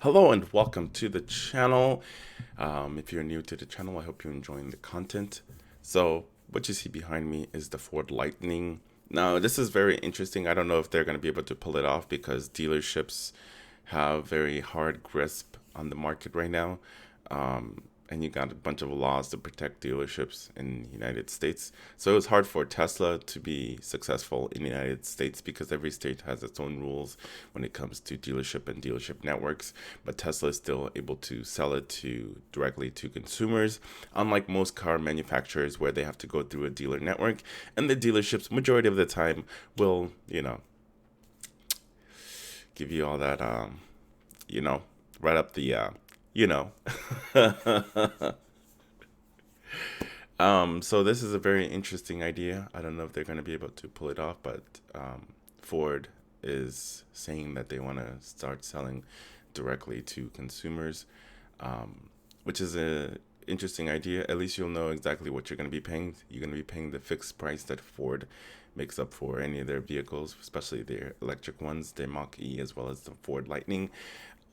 Hello and welcome to the channel. If you're new to the channel, I hope you're enjoying the content. So what you see behind me is the Ford Lightning. Now, this is very interesting. I don't know if they're going to be able to pull it off because dealerships have very hard grasp on the market right now. And you got a bunch of laws to protect dealerships in the United States. So it was hard for Tesla to be successful in the United States because every state has its own rules when it comes to dealership and dealership networks. But Tesla is still able to sell it to directly to consumers, unlike most car manufacturers where they have to go through a dealer network. And the dealerships, majority of the time, will, give you all that, you know, right up the, you know. So this is a very interesting idea. I don't know if they're going to be able to pull it off, but Ford is saying that they want to start selling directly to consumers, which is a interesting idea. At least you'll know exactly what you're going to be paying. You're going to be paying the fixed price that Ford makes up for any of their vehicles, especially their electric ones, the Mach E as well as the Ford Lightning.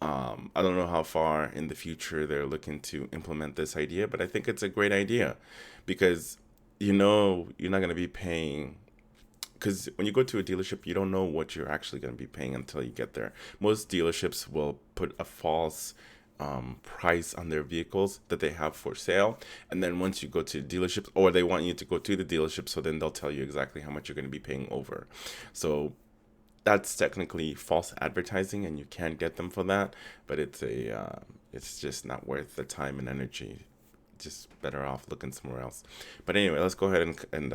I don't know how far in the future they're looking to implement this idea, but I think it's a great idea because you're not going to be paying. Because when you go to a dealership, you don't know what you're actually going to be paying until you get there. Most dealerships will put a false price on their vehicles that they have for sale. And then once you go to dealerships, or they want you to go to the dealership, so then they'll tell you exactly how much you're going to be paying over. So that's technically false advertising, and you can't get them for that. But it's just not worth the time and energy. Just better off looking somewhere else. But anyway, let's go ahead and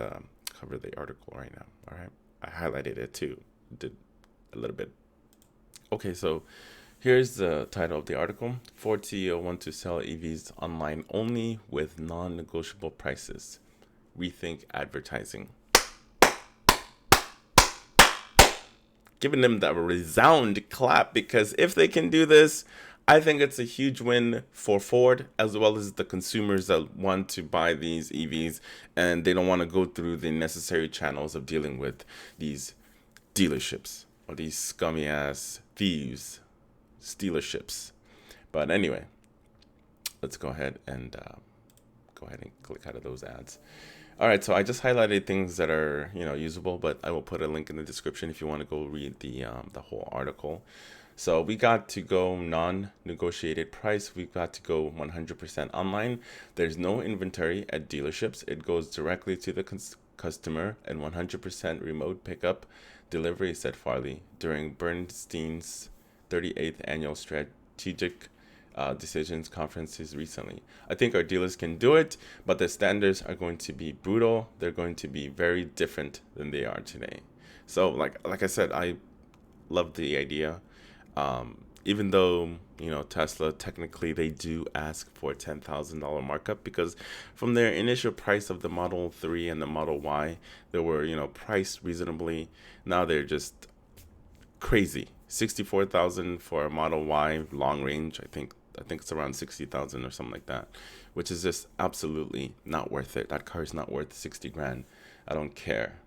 cover the article right now. All right, I highlighted it too. Did a little bit. Okay, so here's the title of the article: Ford CEO want to sell EVs online only with non-negotiable prices. Rethink advertising. Giving them the resound clap, because if they can do this, I think it's a huge win for Ford as well as the consumers that want to buy these EVs and they don't want to go through the necessary channels of dealing with these dealerships or these scummy ass thieves, stealerships. But anyway, let's go ahead and click out of those ads. All right, so I just highlighted things that are usable, but I will put a link in the description if you want to go read the whole article. So we got to go non-negotiated price. We got to go 100% online. There's no inventory at dealerships. It goes directly to the customer and 100% remote pickup delivery, said Farley during Bernstein's 38th annual strategic decisions conferences recently. I think our dealers can do it, but the standards are going to be brutal. They're going to be very different than they are today. So, like I said, I love the idea. Even though Tesla technically they do ask for a $10,000 markup because from their initial price of the Model 3 and the Model Y, they were priced reasonably. Now they're just crazy. 64,000 for a Model Y long range. I think it's around 60,000 or something like that, which is just absolutely not worth it. That car is not worth 60 grand. I don't care.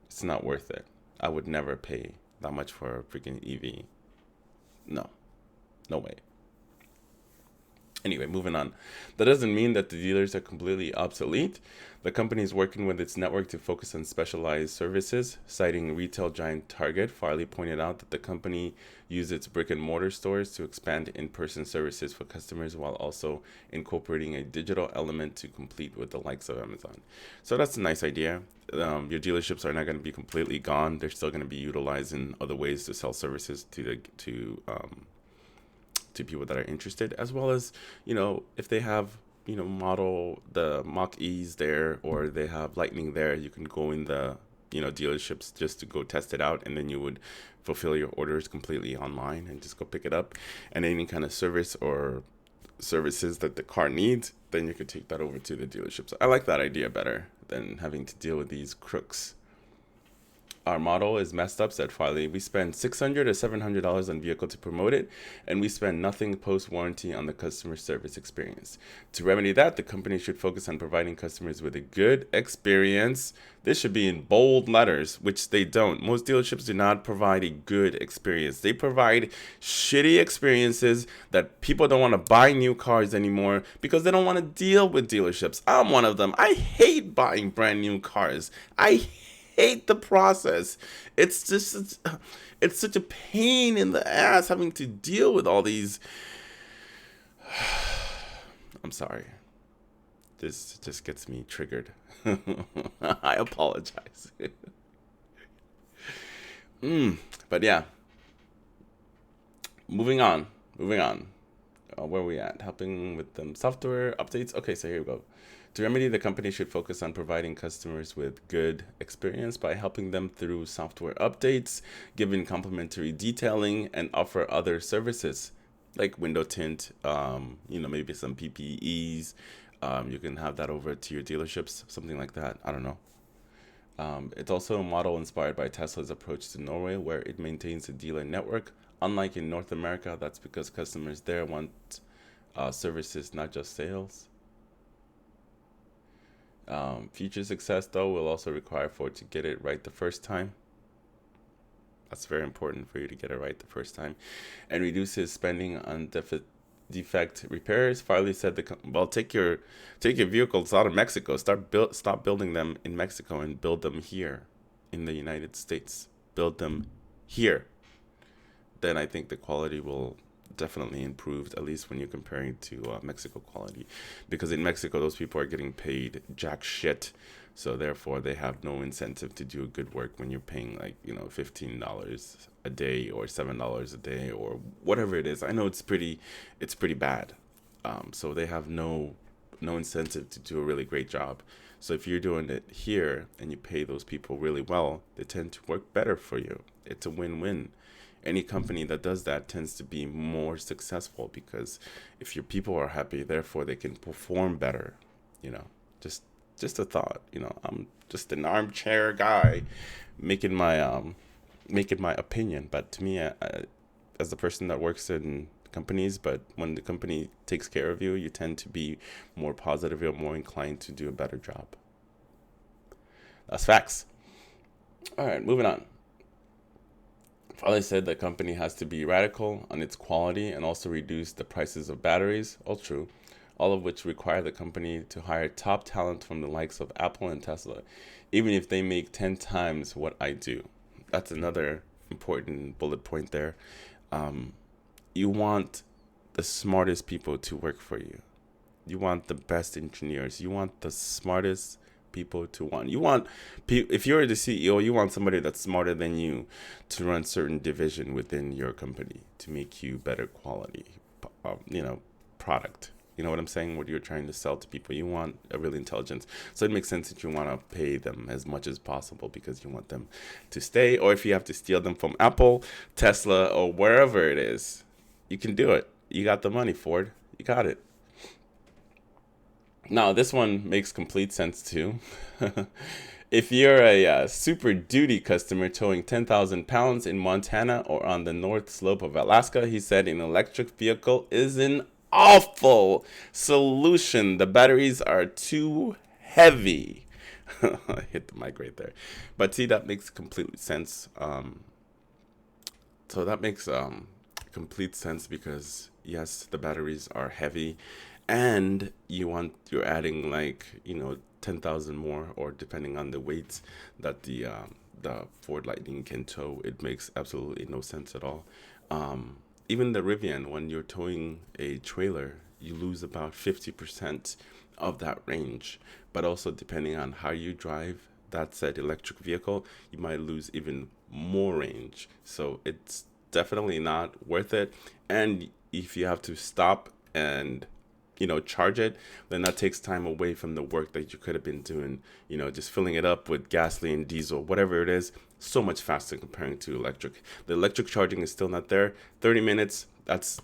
It's not worth it. I would never pay that much for a freaking EV. No, no way. Anyway, moving on. That doesn't mean that the dealers are completely obsolete. The company is working with its network to focus on specialized services. Citing retail giant Target, Farley pointed out that the company used its brick and mortar stores to expand in-person services for customers while also incorporating a digital element to compete with the likes of Amazon. So that's a nice idea. Your dealerships are not going to be completely gone. They're still going to be utilized in other ways to sell services to people that are interested, as well as if they have model the Mach E's there or they have Lightning there, you can go in the dealerships just to go test it out, and then you would fulfill your orders completely online and just go pick it up. And any kind of service or services that the car needs, then you could take that over to the dealerships. I like that idea better than having to deal with these crooks. Our model is messed up, said Farley. We spend $600 to $700 on vehicle to promote it, and we spend nothing post-warranty on the customer service experience. To remedy that, the company should focus on providing customers with a good experience. This should be in bold letters, which they don't. Most dealerships do not provide a good experience. They provide shitty experiences that people don't want to buy new cars anymore because they don't want to deal with dealerships. I'm one of them. I hate buying brand new cars. I hate the process. It's just it's such a pain in the ass having to deal with all these. I'm sorry. This just gets me triggered. I apologize. But yeah. Moving on. Where are we at? Helping with them software updates. Okay, so here we go. To remedy, the company should focus on providing customers with good experience by helping them through software updates, giving complimentary detailing, and offer other services like window tint, maybe some PPEs. You can have that over to your dealerships, something like that. I don't know. It's also a model inspired by Tesla's approach to Norway, where it maintains a dealer network. Unlike in North America, that's because customers there want services, not just sales. Future success, though, will also require Ford to get it right the first time. That's very important for you to get it right the first time. And reduce his spending on defect repairs. Farley said, take your vehicles out of Mexico. Stop building them in Mexico and build them here in the United States. Build them here. Then I think the quality will definitely improved, at least when you're comparing to Mexico quality, because in Mexico those people are getting paid jack shit, so therefore they have no incentive to do good work when you're paying like $15 a day or $7 a day or whatever it is. I know it's pretty bad, so they have no incentive to do a really great job. So if you're doing it here and you pay those people really well, they tend to work better for you. It's a win-win. Any company that does that tends to be more successful, because if your people are happy, therefore they can perform better. Just a thought. I'm just an armchair guy making my opinion. But to me, as a person that works in companies, but when the company takes care of you, you tend to be more positive. You're more inclined to do a better job. That's facts. All right, moving on. Farley said the company has to be radical on its quality and also reduce the prices of batteries. All true. All of which require the company to hire top talent from the likes of Apple and Tesla, even if they make 10 times what I do. That's another important bullet point there. You want the smartest people to work for you. You want the best engineers. You want the smartest people to want. If you're the CEO, you want somebody that's smarter than you to run certain division within your company to make you better quality, product. You know what I'm saying? What you're trying to sell to people, you want a real intelligence. So it makes sense that you want to pay them as much as possible because you want them to stay. Or if you have to steal them from Apple, Tesla, or wherever it is, you can do it. You got the money, Ford. You got it. Now, this one makes complete sense too. If you're a Super Duty customer towing 10,000 pounds in Montana or on the north slope of Alaska, he said an electric vehicle is an awful solution. The batteries are too heavy. I hit the mic right there. But see, that makes complete sense. So that makes complete sense because, yes, the batteries are heavy. And you're adding 10,000 more, or depending on the weights that the Ford Lightning can tow. It makes absolutely no sense at all. Even the Rivian, when you're towing a trailer, you lose about 50% of that range. But also depending on how you drive that said electric vehicle, you might lose even more range. So it's definitely not worth it. And if you have to stop and charge it, then that takes time away from the work that you could have been doing, just filling it up with gasoline, diesel, whatever it is, so much faster comparing to electric. The electric charging is still not there. 30 minutes, that's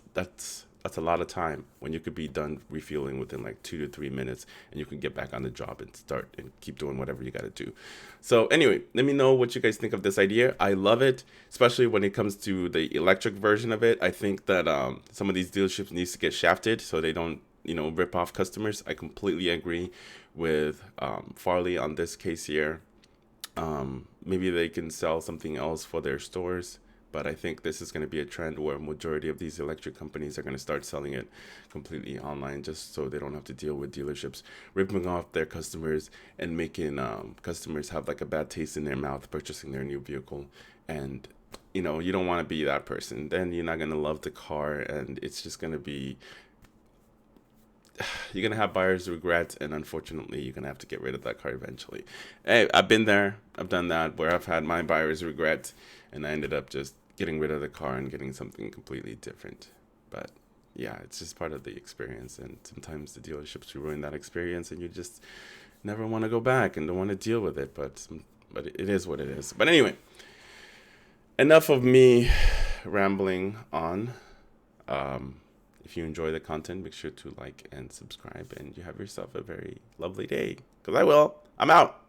That's a lot of time when you could be done refueling within like 2 to 3 minutes, and you can get back on the job and start and keep doing whatever you got to do. So anyway, let me know what you guys think of this idea. I love it, especially when it comes to the electric version of it. I think that some of these dealerships needs to get shafted so they don't, rip off customers. I completely agree with Farley on this case here. Maybe they can sell something else for their stores, but I think this is going to be a trend where a majority of these electric companies are going to start selling it completely online, just so they don't have to deal with dealerships ripping off their customers and making customers have like a bad taste in their mouth purchasing their new vehicle. And you don't want to be that person. Then you're not going to love the car, and it's just going to be, you're going to have buyer's regret, and unfortunately you're going to have to get rid of that car eventually. Hey, I've been there. I've done that where I've had my buyer's regret, and I ended up just getting rid of the car and getting something completely different. But yeah, it's just part of the experience, and sometimes the dealerships ruin that experience, and you just never want to go back and don't want to deal with it. But it is what it is. But anyway, enough of me rambling on. If you enjoy the content, make sure to like and subscribe, and you have yourself a very lovely day. Because I will. I'm out.